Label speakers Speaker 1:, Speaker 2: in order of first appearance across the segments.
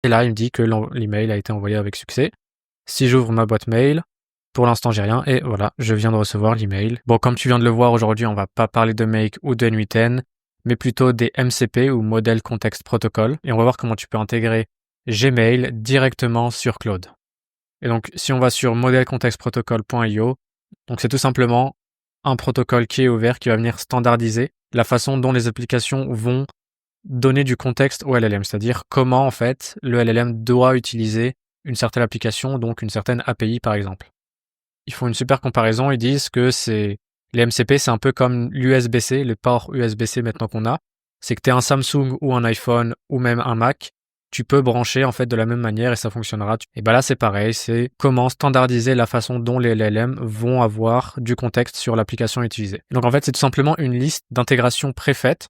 Speaker 1: Et là, il me dit que l'email a été envoyé avec succès. Si j'ouvre ma boîte mail, pour l'instant, j'ai rien. Et voilà, je viens de recevoir l'email. Bon, comme tu viens de le voir aujourd'hui, on va pas parler de Make ou de N8N, mais plutôt des MCP ou Model Context Protocol. Et on va voir comment tu peux intégrer Gmail directement sur Claude. Et donc, si on va sur modelcontextprotocol.io, donc c'est tout simplement un protocole qui est ouvert, qui va venir standardiser la façon dont les applications vont donner du contexte au LLM, c'est-à-dire comment en fait le LLM doit utiliser une certaine application, donc une certaine API par exemple. Ils font une super comparaison, ils disent que les MCP, c'est un peu comme l'USB-C, le port USB-C maintenant qu'on a, c'est que tu es un Samsung ou un iPhone ou même un Mac, tu peux brancher en fait de la même manière et ça fonctionnera. Et là c'est pareil, c'est comment standardiser la façon dont les LLM vont avoir du contexte sur l'application utilisée. Donc en fait c'est tout simplement une liste d'intégrations préfaites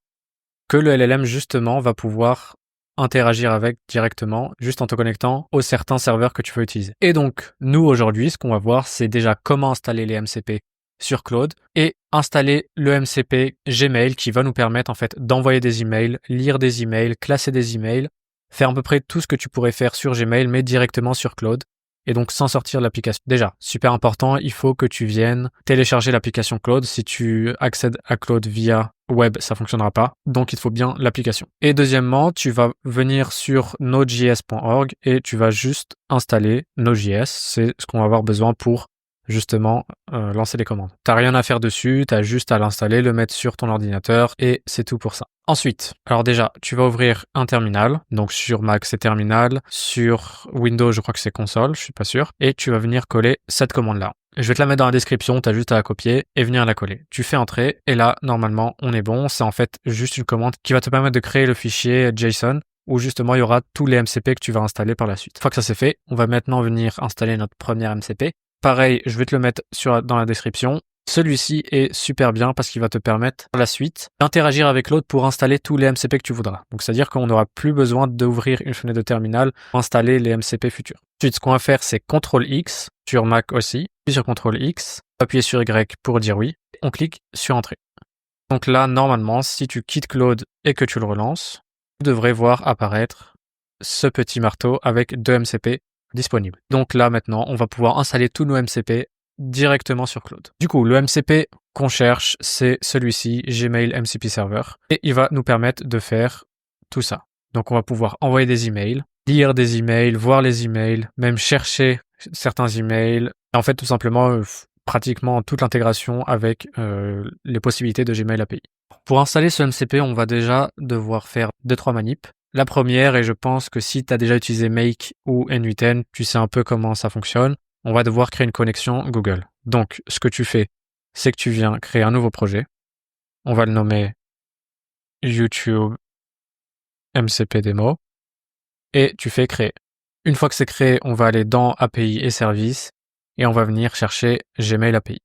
Speaker 1: que le LLM justement va pouvoir interagir avec directement juste en te connectant aux certains serveurs que tu veux utiliser. Et donc nous aujourd'hui ce qu'on va voir c'est déjà comment installer les MCP sur Claude et installer le MCP Gmail qui va nous permettre en fait d'envoyer des emails, lire des emails, classer des emails, faire à peu près tout ce que tu pourrais faire sur Gmail mais directement sur Claude et donc sans sortir de l'application. Déjà, super important, il faut que tu viennes télécharger l'application Claude. Si tu accèdes à Claude via web, ça fonctionnera pas, donc il te faut bien l'application. Et deuxièmement, tu vas venir sur node.js.org et tu vas juste installer Node.js, c'est ce qu'on va avoir besoin pour justement lancer les commandes. T'as rien à faire dessus, t'as juste à l'installer, le mettre sur ton ordinateur et c'est tout pour ça. Ensuite, alors déjà, tu vas ouvrir un terminal, donc sur Mac c'est terminal, sur Windows je crois que c'est console, je suis pas sûr, et tu vas venir coller cette commande-là. Je vais te la mettre dans la description, t'as juste à la copier et venir la coller. Tu fais entrer et là, normalement, on est bon. C'est en fait juste une commande qui va te permettre de créer le fichier JSON où justement il y aura tous les MCP que tu vas installer par la suite. Une fois que ça c'est fait, on va maintenant venir installer notre premier MCP. Pareil, je vais te le mettre dans la description. Celui-ci est super bien parce qu'il va te permettre par la suite d'interagir avec l'autre pour installer tous les MCP que tu voudras. Donc c'est-à-dire qu'on n'aura plus besoin d'ouvrir une fenêtre de terminal pour installer les MCP futurs. Ensuite, ce qu'on va faire, c'est CTRL-X sur Mac aussi, puis sur CTRL-X, appuyer sur Y pour dire oui, on clique sur Entrée. Donc là, normalement, si tu quittes Claude et que tu le relances, tu devrais voir apparaître ce petit marteau avec 2 MCP disponibles. Donc là, maintenant, on va pouvoir installer tous nos MCP directement sur Claude. Du coup, le MCP qu'on cherche, c'est celui-ci, Gmail MCP Server, et il va nous permettre de faire tout ça. Donc on va pouvoir envoyer des emails, lire des emails, voir les emails, même chercher certains emails. En fait, tout simplement, pratiquement toute l'intégration avec les possibilités de Gmail API. Pour installer ce MCP, on va déjà devoir faire 2-3 manips. La première, et je pense que si tu as déjà utilisé Make ou N8N, tu sais un peu comment ça fonctionne, on va devoir créer une connexion Google. Donc, ce que tu fais, c'est que tu viens créer un nouveau projet. On va le nommer YouTube MCP Demo. Et tu fais créer. Une fois que c'est créé, on va aller dans API et services et on va venir chercher Gmail API.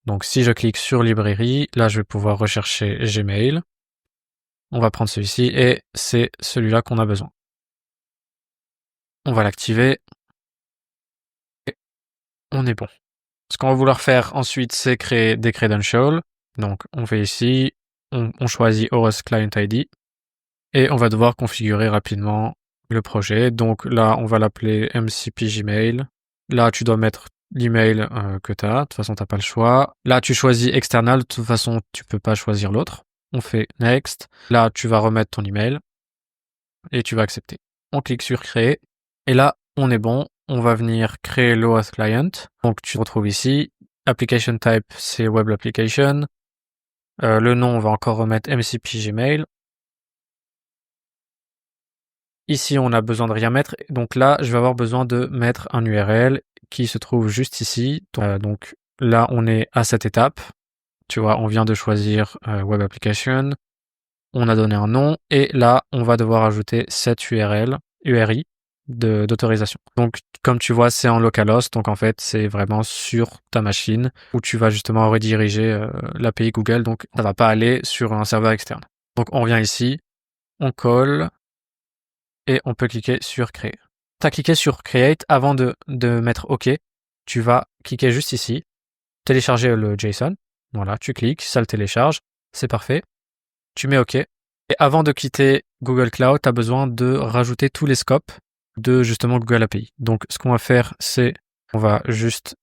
Speaker 1: Donc si je clique sur librairie, là je vais pouvoir rechercher Gmail. On va prendre celui-ci et c'est celui-là qu'on a besoin. On va l'activer et on est bon. Ce qu'on va vouloir faire ensuite, c'est créer des credentials. Donc on fait ici, on choisit Horus Client ID et on va devoir configurer rapidement le projet. Donc là, on va l'appeler MCP Gmail. Là, tu dois mettre l'email que tu as. De toute façon, tu n'as pas le choix. Là, tu choisis external. De toute façon, tu peux pas choisir l'autre. On fait Next. Là, tu vas remettre ton email et tu vas accepter. On clique sur Créer. Et là, on est bon. On va venir créer l'OAuth Client. Donc, tu te retrouves ici. Application Type, c'est Web Application. Le nom, on va encore remettre MCP Gmail. Ici, on a besoin de rien mettre. Donc là, je vais avoir besoin de mettre un URL qui se trouve juste ici. Donc là, on est à cette étape. Tu vois, on vient de choisir Web Application. On a donné un nom. Et là, on va devoir ajouter cette URI d'autorisation. Donc, comme tu vois, c'est en localhost. Donc, en fait, c'est vraiment sur ta machine où tu vas justement rediriger l'API Google. Donc, ça va pas aller sur un serveur externe. Donc, on vient ici. On colle. Et on peut cliquer sur Créer. Tu as cliqué sur Create avant de mettre OK. Tu vas cliquer juste ici, télécharger le JSON. Voilà, tu cliques, ça le télécharge, c'est parfait. Tu mets OK Et avant de quitter Google Cloud, tu as besoin de rajouter tous les scopes de justement Google API. Donc, ce qu'on va faire, c'est on va juste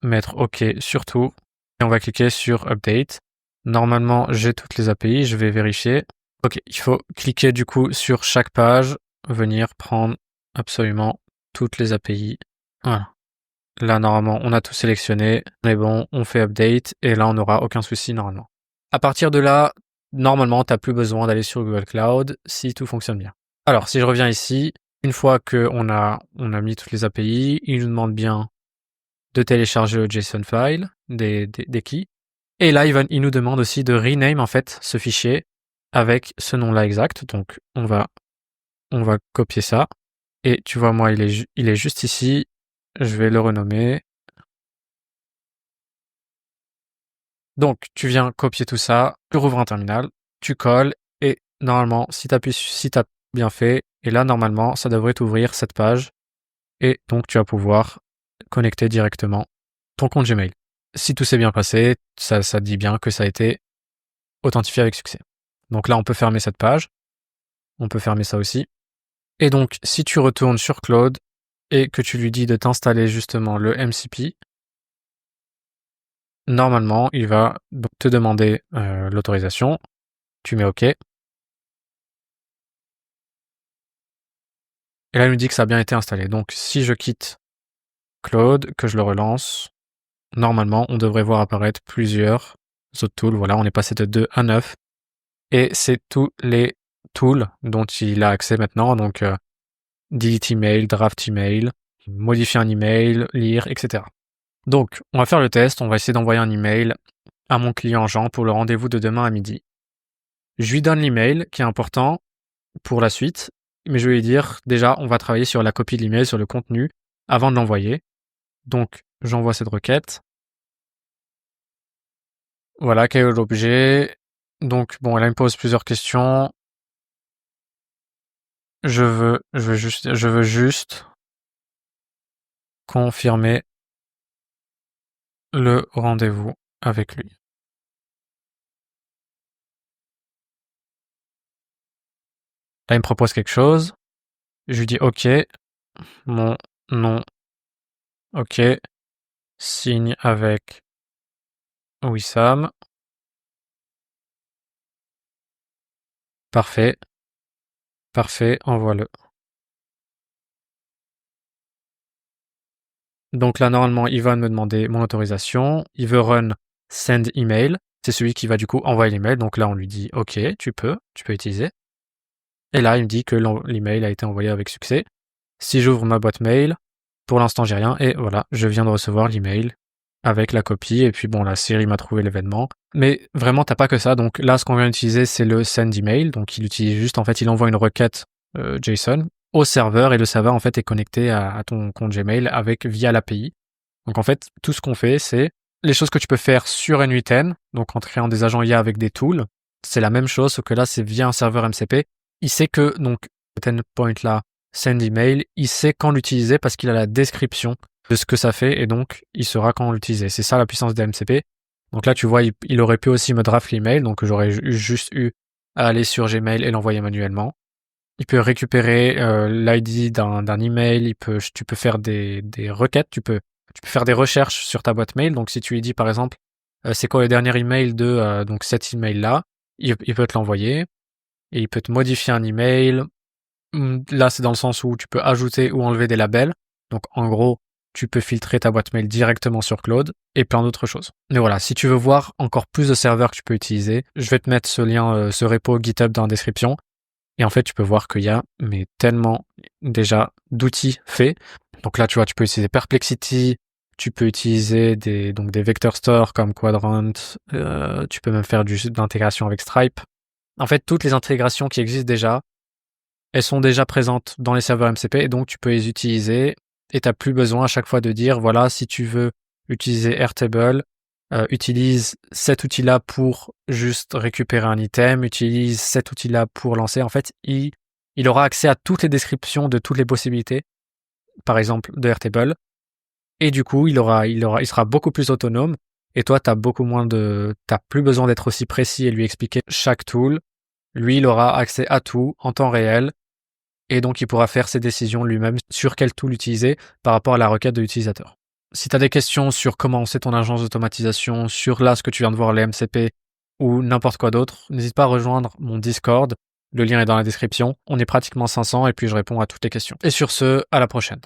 Speaker 1: mettre OK sur tout et on va cliquer sur Update. Normalement, j'ai toutes les API, je vais vérifier. OK, il faut cliquer du coup sur chaque page, venir prendre absolument toutes les API. Voilà. Là, normalement, on a tout sélectionné, on est bon, on fait Update et là, on n'aura aucun souci normalement. À partir de là, normalement, tu n'as plus besoin d'aller sur Google Cloud si tout fonctionne bien. Alors, si je reviens ici, une fois qu'on a mis toutes les API, il nous demande bien de télécharger le JSON file des keys. Et là, il nous demande aussi de rename en fait ce fichier avec ce nom-là exact. Donc, on va copier ça. Et tu vois, moi, il est juste ici. Je vais le renommer. Donc, tu viens copier tout ça, tu rouvres un terminal, tu colles, et normalement, si tu as bien fait, et là, normalement, ça devrait t'ouvrir cette page, et donc tu vas pouvoir connecter directement ton compte Gmail. Si tout s'est bien passé, ça dit bien que ça a été authentifié avec succès. Donc là, on peut fermer cette page, on peut fermer ça aussi. Et donc, si tu retournes sur Claude, et que tu lui dis de t'installer justement le MCP, normalement, il va te demander l'autorisation. Tu mets OK. Et là, il me dit que ça a bien été installé. Donc, si je quitte Claude, que je le relance, normalement, on devrait voir apparaître plusieurs autres tools. Voilà, on est passé de 2 à 9. Et c'est tous les tools dont il a accès maintenant. Donc, delete email, draft email, modifier un email, lire, etc. Donc, on va faire le test. On va essayer d'envoyer un email à mon client Jean pour le rendez-vous de demain à midi. Je lui donne l'email qui est important pour la suite, mais je vais lui dire déjà, on va travailler sur la copie de l'email, sur le contenu, avant de l'envoyer. Donc, j'envoie cette requête. Voilà, quel est l'objet? Donc, bon, elle me pose plusieurs questions. Je veux juste confirmer le rendez-vous avec lui. Là, il me propose quelque chose. Je lui dis OK, mon nom, OK, signe avec Wissam. Parfait, envoie-le. Donc là, normalement, il va me demander mon autorisation. Il veut run send email. C'est celui qui va du coup envoyer l'email. Donc là, on lui dit OK, tu peux utiliser. Et là, il me dit que l'email a été envoyé avec succès. Si j'ouvre ma boîte mail, pour l'instant, j'ai rien. Et voilà, je viens de recevoir l'email avec la copie. Et puis bon, la série m'a trouvé l'événement. Mais vraiment, t'as pas que ça. Donc là, ce qu'on vient d'utiliser, c'est le send email. Donc il utilise juste, en fait, il envoie une requête JSON au serveur et le serveur, en fait, est connecté à ton compte Gmail via l'API. Donc en fait, tout ce qu'on fait, c'est les choses que tu peux faire sur N8N, donc en créant des agents IA avec des tools. C'est la même chose, sauf que là, c'est via un serveur MCP. Il sait que, donc, le point là, send email, il sait quand l'utiliser parce qu'il a la description de ce que ça fait et donc il saura quand l'utiliser. C'est ça la puissance des MCP. Donc là, tu vois, il aurait pu aussi me draft l'email, donc j'aurais juste eu à aller sur Gmail et l'envoyer manuellement. Il peut récupérer l'ID d'un email, tu peux faire des requêtes, tu peux faire des recherches sur ta boîte mail. Donc si tu lui dis par exemple c'est quoi le dernier email de donc cet email-là, il peut te l'envoyer et il peut te modifier un email. Là, c'est dans le sens où tu peux ajouter ou enlever des labels. Donc en gros, tu peux filtrer ta boîte mail directement sur Claude et plein d'autres choses. Mais voilà, si tu veux voir encore plus de serveurs que tu peux utiliser, je vais te mettre ce lien, ce repo GitHub dans la description. Et en fait, tu peux voir qu'il y a tellement déjà d'outils faits. Donc là, tu vois, tu peux utiliser Perplexity, tu peux utiliser des vector stores comme Quadrant, tu peux même faire de l'intégration avec Stripe. En fait, toutes les intégrations qui existent déjà, elles sont déjà présentes dans les serveurs MCP et donc tu peux les utiliser et tu n'as plus besoin à chaque fois de dire, voilà, si tu veux utiliser Airtable, utilise cet outil-là pour juste récupérer un item, utilise cet outil-là pour lancer. En fait, il aura accès à toutes les descriptions de toutes les possibilités, par exemple de Airtable, et du coup, il sera beaucoup plus autonome. Et toi, t'as plus besoin d'être aussi précis et lui expliquer chaque tool. Lui, il aura accès à tout en temps réel et donc il pourra faire ses décisions lui-même sur quel tool utiliser par rapport à la requête de l'utilisateur. Si tu as des questions sur comment c'est ton agence d'automatisation, sur là ce que tu viens de voir, les MCP ou n'importe quoi d'autre, n'hésite pas à rejoindre mon Discord. Le lien est dans la description. On est pratiquement 500 et puis je réponds à toutes les questions. Et sur ce, à la prochaine.